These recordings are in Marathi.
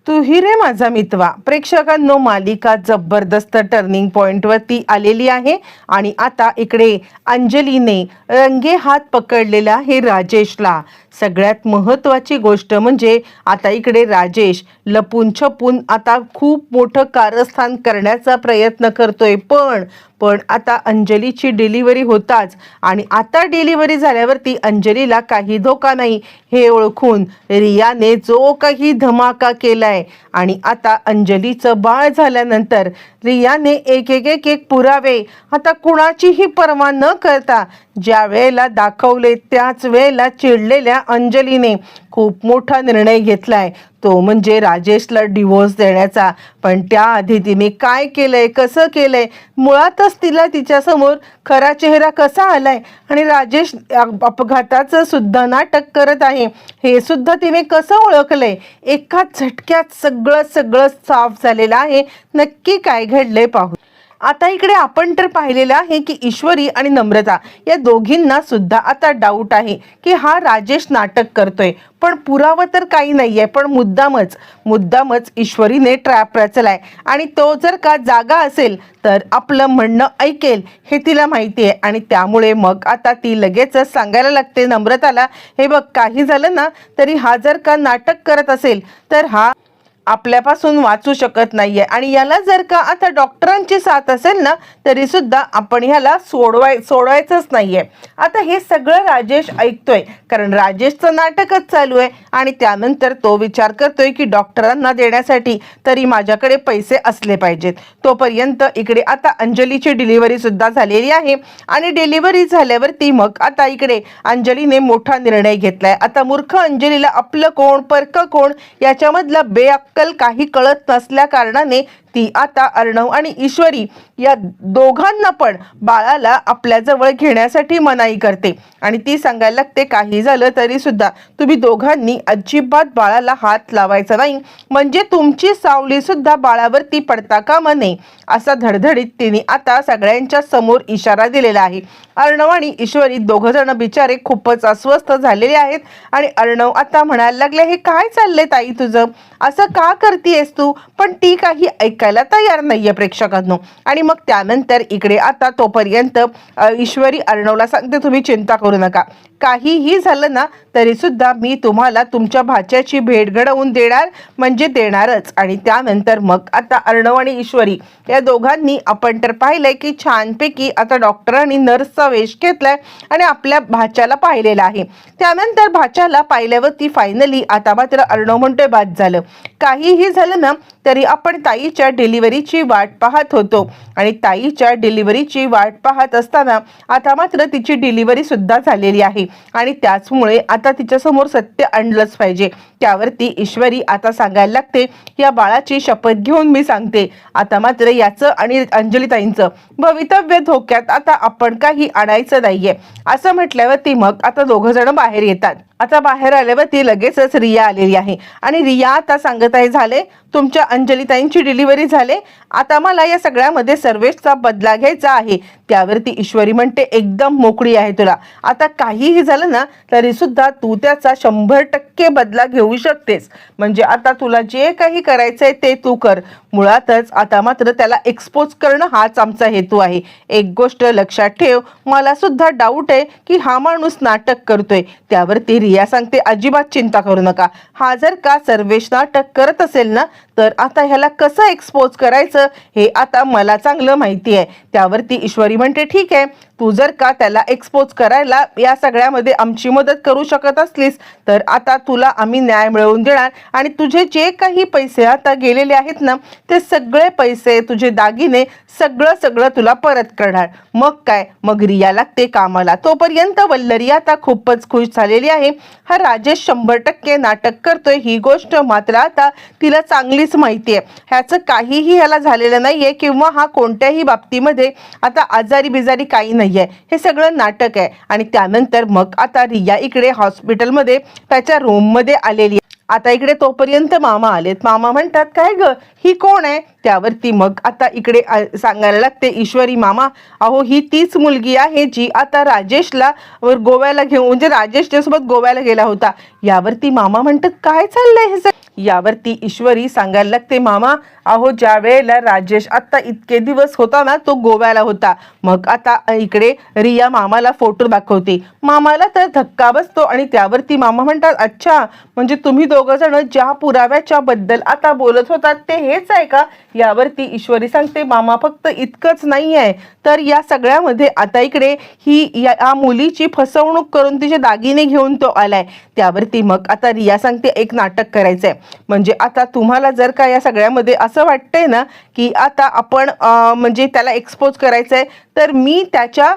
तू ही रे माझा मितवा प्रेक्षकांनो, मालिका जबरदस्त टर्निंग पॉइंट वरती आलेली आहे आणि आता इकडे अंजलीने रंगे हात पकडलेला आहे राजेशला. सगळ्यात महत्त्वाची गोष्ट म्हणजे आता इकडे राजेश लपून छपून आता खूप मोठं कारस्थान करण्याचा प्रयत्न करतोय. पण आता अंजलीची डिलिव्हरी होताच आणि आता डिलिव्हरी झाल्यावरती अंजलीला काही धोका नाही हे ओळखून रियाने जो काही धमाका केलाय आणि आता अंजलीचं बाळ झाल्यानंतर रियाने एक पुरावे आता कुणाचीही पर्वा न करता ज्या वेळेला दाखवले त्याच वेळेला चिडलेल्या अंजलीने खूप मोठा निर्णय घेतलाय, तो म्हणजे राजेशला डिवोर्स देण्याचा. पण त्याआधी तिने काय केलंय, कसं केलंय, मुळातच तिला तिच्यासमोर खरा चेहरा कसा आलाय आणि राजेश अपघाताचं सुद्धा नाटक करत आहे हे सुद्धा तिने कसं ओळखलंय. एकाच झटक्यात सगळं साफ झालेलं आहे. नक्की काय घडलंय पाहू. आता इकडे आपण तर पाहिलेलं आहे की ईश्वरी आणि नम्रता या दोघींना सुद्धा आता डाऊट आहे की हा राजेश नाटक करतोय, पण पुरावा तर काही नाहीये. पण मुद्दामच ईश्वरीने ट्रॅप रचलाय आणि तो जर का जागा असेल तर आपलं म्हणणं ऐकेल हे तिला माहिती आहे. आणि त्यामुळे मग आता ती लगेचच सांगायला लागते नम्रताला, हे बघ काही झालं ना तरी हा जर का नाटक करत असेल तर हा आपल्यापासून वाचू शकत नाहीये आणि याला जर का आता डॉक्टरांची साथ असेल ना तरी सुद्धा आपण ह्याला सोडवायचंच नाहीये. आता हे सगळं राजेश ऐकतोय कारण राजेशचं नाटकच चालू आहे आणि त्यानंतर तो विचार करतोय की डॉक्टरांना देण्यासाठी तरी माझ्याकडे पैसे असले पाहिजेत. तोपर्यंत इकडे आता अंजलीची डिलिव्हरी सुद्धा झालेली आहे आणि डिलिव्हरी झाल्यावरती मग आता इकडे अंजलीने मोठा निर्णय घेतलाय. आता मूर्ख अंजलीला आपलं कोण परक कोण याच्यामधला बेअक्कल काही कळत नसल्या कारणाने ती आता अर्णव आणि ईश्वरी या दोघांना पण बाळाला आपल्याजवळ घेण्यासाठी मनाई करते आणि ती सांगायला लागते काही झालं तरी सुद्धा तुम्ही दोघांनी अजिबात बाळाला हात लावायचा नाही, म्हणजे तुमची सावली सुद्धा बाळावरती पडता कामा नये असा धडधडीत तिने आता सगळ्यांच्या समोर इशारा दिलेला आहे. अर्णव आणि ईश्वरी दोघ जण बिचारे खूपच अस्वस्थ झालेले आहेत आणि अर्णव आता म्हणायला लागले, हे काय चाललंय ताई तुझं, असं का करतेयस तू. पण ती काही ऐकायला तयार नाहीये प्रेक्षकांनो. आणि मग त्यानंतर इकडे आता तोपर्यंत ईश्वरी अर्णवला सांगते, तुम्ही चिंता करू नका, काहीही झालं ना तरी सुद्धा मी तुम्हाला तुमच्या भाच्याची भेट घडवून देणार म्हणजे देणारच. आणि त्यानंतर मग आता अर्णव आणि ईश्वरी या दोघांनी आपण तर पाहिलंय की छानपैकी आता डॉक्टरांनी नर्सचा वेश घेतलाय आणि आपल्या भाच्याला पाहिलेला आहे. त्यानंतर भाच्याला पाहिल्यावरती फायनली आता मात्र अर्णव म्हणतोय, बाद झालं, काहीही झालं ना तरी आपण ताईच्या डिलिव्हरीची वाट पाहत होतो आणि ताईच्या डिलिव्हरीची वाट पाहत असताना आता मात्र तिची डिलिव्हरी सुद्धा झालेली आहे आणि त्याचमुळे आता तिच्यासमोर सत्य आणलंच पाहिजे. त्यावरती ईश्वरी आता सांगायला लागते, या बाळाची शपथ घेऊन मी सांगते आता मात्र याचं आणि अंजलीताईंचं भवितव्य धोक्यात आता आपण काही आणायचं नाहीये. असं म्हटल्यावरती मग आता दोघं जण बाहेर येतात. आता बाहेर आल्यावरती लगेचच रिया आलेली आहे आणि रिया आता सांगत आहे, झाले तुमच्या अंजलीताईंची डिलिव्हरी झाले, आता मला या सगळ्यामध्ये सर्वेशचा बदला घ्यायचा आहे. त्यावरती ईश्वरी म्हणते, एकदम मोकळी आहे तुला, आता काहीही झालं ना तरी सुद्धा तू त्याचा 100% बदला घेऊ शकतेस, म्हणजे आता तुला जे काही करायचंय ते तू कर. मुळातच आता मात्र त्याला एक्सपोज करणं हाच आमचा हेतू आहे. एक गोष्ट लक्षात ठेव, मला सुद्धा डाऊट आहे की हा माणूस नाटक करतोय. त्यावरती रिया सांगते, अजिबात चिंता करू नका, हा जर का सर्वेश नाटक करत असेल ना तर आता ह्याला कसं एक्सपोज करायचं हे आता मला चांगलं माहिती आहे. त्यावरती ईश्वरी म्हणते, ठीक आहे, तू जर का त्याला एक्सपोज करायला या सगळ्यामध्ये आमची मदत करू शकत असलीस तर आता तुला आम्ही न्याय मिळवून देणार आणि तुझे जे काही पैसे आता गेलेले आहेत ना ते सगळे पैसे, तुझे दागिने सगळं तुला परत करणार. मग काय, मग रिया लागते कामाला. तोपर्यंत वल्लरी आता खूपच खुश झालेली आहे. हा राजेश 100% नाटक करतोय ही गोष्ट मात्र आता तिला चांगलीच माहिती आहे. ह्याचं काहीही ह्याला झालेलं नाहीये किंवा हा कोणत्याही बाबतीमध्ये आता आजारी बिजारी काही नाहीये, हे सगळं नाटक आहे. आणि त्यानंतर मग आता रिया इकडे हॉस्पिटलमध्ये त्याच्या रूममध्ये आलेली. आता इकडे तोपर्यंत मामा आलेत. मामा म्हणतात, काय ग ही कोण आहे. त्यावरती मग आता इकडे सांगायला लागते ईश्वरी, मामा अहो ही तीच मुलगी आहे जी आता राजेशला गोव्याला घेऊन म्हणजे राजेशच्या सोबत गोव्याला गेला होता. यावरती मामा म्हणतात, काय चाललंय हे यावरती ईश्वरी सांगायला लागते, मामा अहो ज्या वेळेला राजेश आता इतके दिवस होता ना तो गोव्याला होता, मग आता इकडे रिया मामाला फोटो दाखवते. मामाला तर धक्का बसतो आणि त्यावरती मामा म्हणतात, अच्छा म्हणजे तुम्ही दोघं जण ज्या पुराव्याच्या बद्दल आता बोलत होतात ते हेच आहे का? यावरती ईश्वरी सांगते, मामा फक्त इतकंच नाही आहे तर या सगळ्यामध्ये आता इकडे ही या मुलीची फसवणूक करून तिचे दागिने घेऊन तो आलाय. त्यावरती मग आता रिया सांगते, एक नाटक करायचंय. म्हणजे आता तुम्हाला जर का या सगळ्यामध्ये असं वाटतंय ना की आता आपण म्हणजे त्याला एक्सपोज करायचंय, तर मी त्याच्या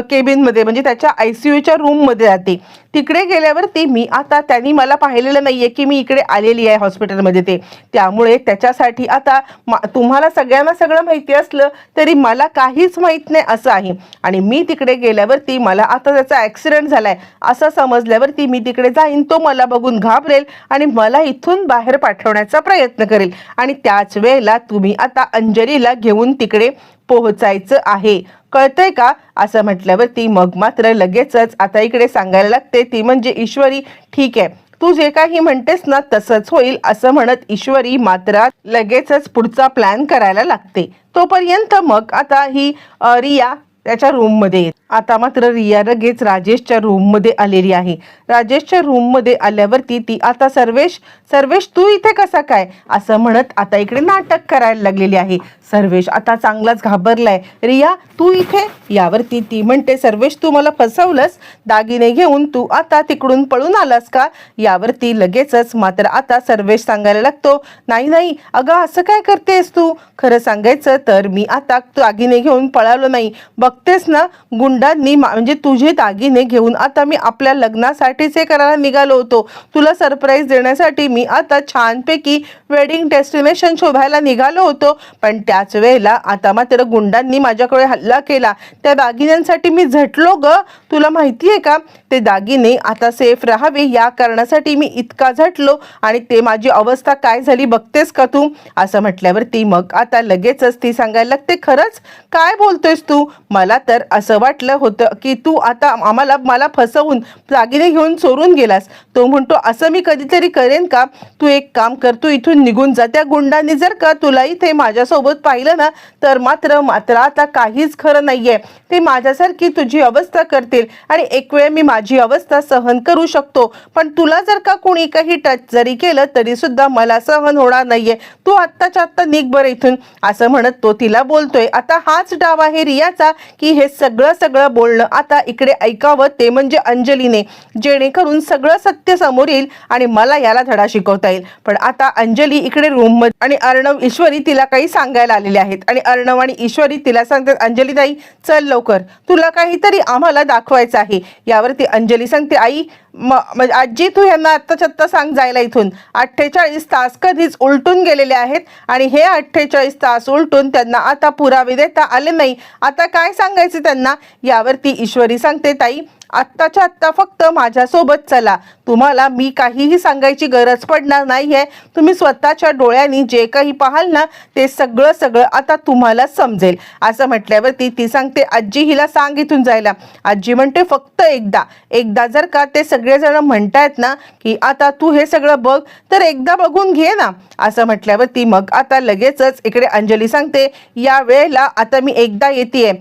केबिनमध्ये म्हणजे त्याच्या ICUच्या रूममध्ये जाते. तिकडे गेल्यावरती मी आता त्यांनी मला पाहिलेलं नाहीये की मी इकडे आलेली आहे हॉस्पिटलमध्ये, त्यामुळे त्याच्यासाठी आता तुम्हाला सगळ्यांना सगळं माहिती असलं तरी मला काहीच माहीत नाही असं आहे. आणि मी तिकडे गेल्यावरती मला आता त्याचा ॲक्सिडेंट झालाय असं समजल्यावरती मी तिकडे जाईन, तो मला बघून घाबरेल आणि मला इथून बाहेर पाठवण्याचा प्रयत्न करेल. आणि त्याच वेळेला तुम्ही आता अंजलीला घेऊन तिकडे पोहोचायचं आहे, कळतंय का? असं म्हटल्यावरती मग मात्र लगेचच आता इकडे सांगायला लागते ती म्हणजे ईश्वरी, ठीक आहे तू जे काही म्हणतेस ना तसंच होईल असं म्हणत ईश्वरी मात्र लगेचच पुढचा प्लॅन करायला लागते. तोपर्यंत मग आता ही रिया त्याच्या रूममध्ये आता मात्र रिया लगेच राजेशच्या रूममध्ये आलेली आहे. राजेशच्या रूममध्ये आल्यावरती ती आता सर्वेश तू इथे कसा काय असं म्हणत आता इकडे नाटक करायला लागलेली आहे. सर्वेश आता चांगलाच घाबरलाय, रिया तू इथे? यावरती ती म्हणते, सर्वेश तू मला फसवलंस, दागिने घेऊन तू आता तिकडून पळून आलास का? यावरती लगेचच मात्र आता सर्वेश सांगायला लागतो, नाही अगं असं काय करतेस तू? खरं सांगायचं तर मी आता दागिने घेऊन पळालो नाही, बघतेस ना गुंडांनी म्हणजे तुझे दागिने घेऊन आता मी आपल्या लग्नासाठीच हे करायला निघालो होतो. तुला सरप्राईज देण्यासाठी मी आता छानपैकी वेडिंग डेस्टिनेशन शोधायला निघालो होतो, पण त्याच वेळेला आता मात्र गुंडांनी माझ्याकडे हल्ला केला. त्या दागिन्यांसाठी मी झटलो ग, तुला माहिती आहे का? ते दागिने आता सेफ राहावे या कारणासाठी मी इतका झटलो आणि ते माझी अवस्था काय झाली बघतेस का तू? असं म्हटल्यावरती मग आता लगेचच ती सांगायला लागते, खरंच काय बोलतोयस तू? मला तर असं वाटलं होतं की तू आता मला फसवून दागिने घेऊन चोरून गेलास. तो म्हणतो, असं मी कधीतरी करेन का? तू एक काम कर, तू इथून निघून जा. त्या गुंडांनी जर का तुला इथे माझ्यासोबत पाहिलं ना तर मात्र आता काहीच खरं नाहीये, ते माझ्यासारखी तुझी अवस्था करतील आणि एक वेळ मी माझी अवस्था सहन करू शकतो, पण तुला जर का कोणी काही टच जरी केलं तरी सुद्धा मला सहन होणार नाहीये. तू आत्ताच्या आत्ता निघ बरं इथून, असं म्हणत तो तिला बोलतोय. आता हाच डाव आहे रियाचा की हे सगळं बोलणं आता इकडे ऐकावं ते म्हणजे अंजलीने, जेणेकरून सगळं सत्य समोर येईल आणि मला याला धडा शिकवता येईल. पण आता अंजली इकडे रूम मध्ये आणि अर्णव ईश्वरी तिला काही सांगायला आलेले आहेत आणि अर्णव आणि ईश्वरी तिला सांगतात, अंजली ताई चल लवकर, तुला काहीतरी आम्हाला दाखवायचं आहे. यावरती अंजली सांगते, आई म्हणजे आजी तू ह्यांना आत्ताच्या आत्ता सांग जायला इथून. 48 तास कधीच उलटून गेलेले आहेत आणि हे 48 तास उलटून त्यांना आता पुरावे देता आले नाही, आता काय सांगायचं त्यांना? यावरती ईश्वरी सांगते, ताई आत्ताच्या आत्ता फक्त माझ्यासोबत चला, तुम्हाला मी काहीही सांगायची गरज पडणार नाहीये, तुम्ही स्वतःच्या डोळ्यांनी जे काही पाहाल ना ते सगळं आता तुम्हाला समजेल. असं म्हटल्यावरती ती सांगते, आजी हिला सांग इथून जायला. आजी म्हणते, फक्त एकदा जर का ते सगळेजण म्हणतायत ना की आता तू हे सगळं बघ तर एकदा बघून घे ना. असं म्हटल्यावरती मग आता लगेचच इकडे अंजली सांगते, या वेळेला आता मी एकदा येतेय,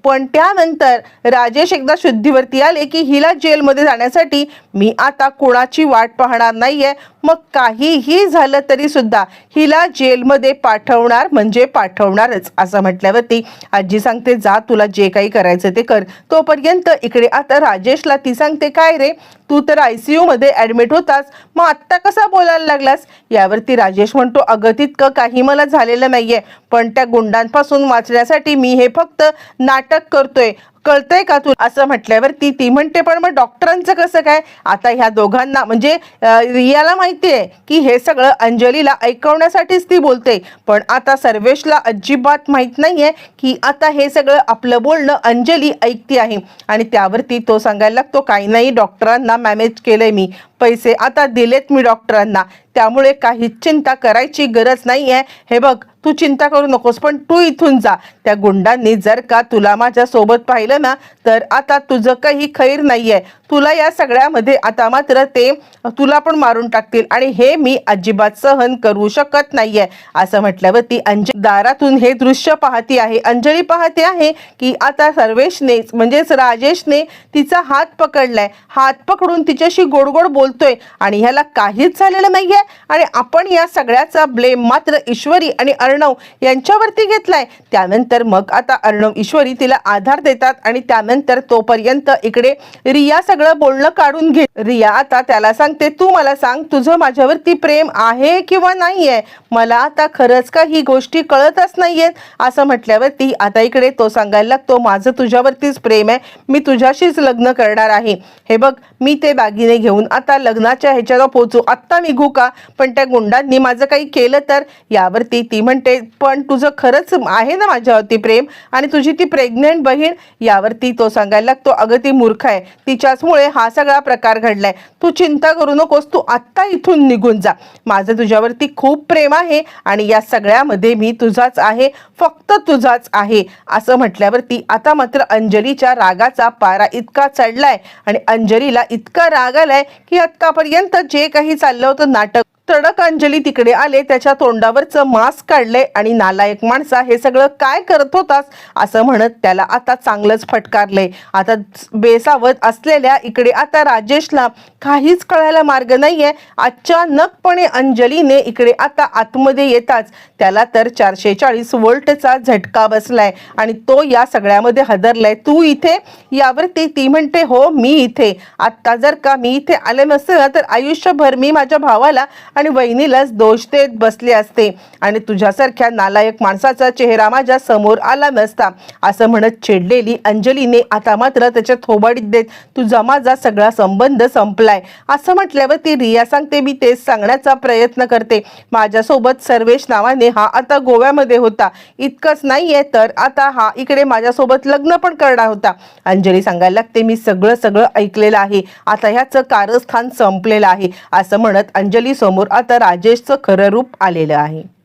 पण त्यानंतर राजेश एकदा शुद्धीवरती आले की हिला जेलमध्ये जाण्यासाठी मी आता कोणाची वाट पाहणार नाहीये. मग काहीही झालं तरी सुद्धा हिला जेलमध्ये पाठवणार म्हणजे पाठवणारच. असं म्हटल्यावरती आजी सांगते, जा तुला जे काही करायचं ते कर. तोपर्यंत इकडे आता राजेशला ती सांगते, काय रे तू तर ICU मध्ये ऍडमिट होतास, मग आत्ता कसा बोलायला लागलास? यावरती राजेश म्हणतो, अगं तितकं काही मला झालेलं नाहीये, पण त्या गुंडांपासून वाचण्यासाठी मी हे फक्त नाटक करतोय, कळतंय का तू? असं म्हटल्यावरती ती म्हणते, पण मग डॉक्टरांचं कसं काय? आता ह्या दोघांना म्हणजे रियाला माहिती आहे की हे सगळं अंजलीला ऐकवण्यासाठीच ती बोलते, पण आता सर्वेशला अजिबात माहित नाहीये की आता हे सगळं आपलं बोलणं अंजली ऐकती आहे. आणि त्यावरती तो सांगायला लागतो, काही नाही, डॉक्टरांना मॅनेज केलंय मी, पैसे आता दिलेत मी डॉक्टरांना, त्यामुळे काहीच चिंता करायची गरज नाहीये. हे बघ तू चिंता करू नकोस, पण तू इथून जा. त्या गुंडांनी जर का तुला माझ्या सोबत पाहिलं केलं ना तर आता तुझं काही खैर नाहीये, तुला या सगळ्यामध्ये आता मात्र ते तुला पण मारून टाकतील आणि हे मी अजिबात सहन करू शकत नाहीये असं म्हटल्यावरती अंजली दारातून हे दृश्य पाहती आहे. अंजली पाहते आहे की आता सर्वेशने म्हणजेच राजेशने तिचा हात पकडलाय, हात पकडून तिच्याशी गोड गोड बोलतोय आणि ह्याला काहीच झालेलं नाहीये आणि आपण या सगळ्याचा ब्लेम मात्र ईश्वरी आणि अर्णव यांच्यावरती घेतलाय. त्यानंतर मग आता अर्णव ईश्वरी तिला आधार देतात आणि त्यानंतर तोपर्यंत इकडे रिया सगळं बोलणं काढून घे. रिया आता त्याला सांगते, तू मला सांग तुझं माझ्यावरती प्रेम आहे किंवा नाहीये, मला आता खरंच का ही गोष्टी कळतच नाहीयेत असं म्हटल्यावरती आता इकडे तो सांगायला लागतो, माझं तुझ्यावरतीच प्रेम आहे, मी तुझ्याशीच लग्न करणार आहे. हे बघ मी ते दागिने घेऊन आता लग्नाच्या ह्याच्याला पोहोचू, आत्ता निघू का, पण त्या गुंडांनी माझं काही केलं तर. यावरती ती म्हणते, पण तुझं खरंच आहे ना माझ्यावरती प्रेम आणि तुझी ती प्रेग्नेंट बहीण. यावरती तो सांगायला लागतो, अगं ती मूर्ख आहे, तिच्याचमुळे हा सगळा प्रकार घडलाय, तू चिंता करू नकोस, तू आत्ता इथून निघून जा, माझं तुझ्यावरती खूप प्रेम आहे आणि या सगळ्यामध्ये मी तुझाच आहे, फक्त तुझाच आहे असं म्हटल्यावरती आता मात्र अंजलीच्या रागाचा पारा इतका चढलाय आणि अंजलीला इतका राग आलाय की आतापर्यंत जे काही चाललं होतं नाटक, तडक अंजली तिकडे आले, त्याच्या तोंडावरचं मास्क काढले आणि नालायक माणसा हे सगळं काय करत होतास असं म्हणत त्याला आता चांगलंच फटकारले. आता बेसावत असलेल्या इकडे आता राजेशला काहीच कळायला मार्ग नाहीये. अचानकपणे अंजलीने इकडे आता आतमध्ये येताच त्याला तर 440 वोल्टचा झटका बसलाय आणि तो या सगळ्यामध्ये हदरलाय. तू इथे? यावरती ती म्हणते, हो मी इथे, आत्ता जर का मी इथे आले नसते ना तर आयुष्यभर मी माझ्या भावाला आणि वहिनीलाच दोष देत बसले असते आणि तुझ्यासारख्या नालायक माणसाचा चेहरा माझ्या समोर आला नसता असं म्हणत चिडलेली अंजलीने आता मात्र त्याच्या थोबाडीत देत, तुझा माझा सगळा संबंध संपलाय असं म्हटल्यावर ती रिया सांगते, मी तेच सांगण्याचा प्रयत्न करते, माझ्यासोबत सर्वेश नावाने हा आता गोव्यामध्ये होता, इतकंच नाहीये तर आता हा इकडे माझ्यासोबत लग्न पण करणार होता. अंजली सांगायला लागते, मी सगळं ऐकलेलं आहे, आता ह्याचं कारस्थान संपलेलं आहे असं म्हणत अंजली समोर आता राजेशचं खरं रूप आलेलं आहे.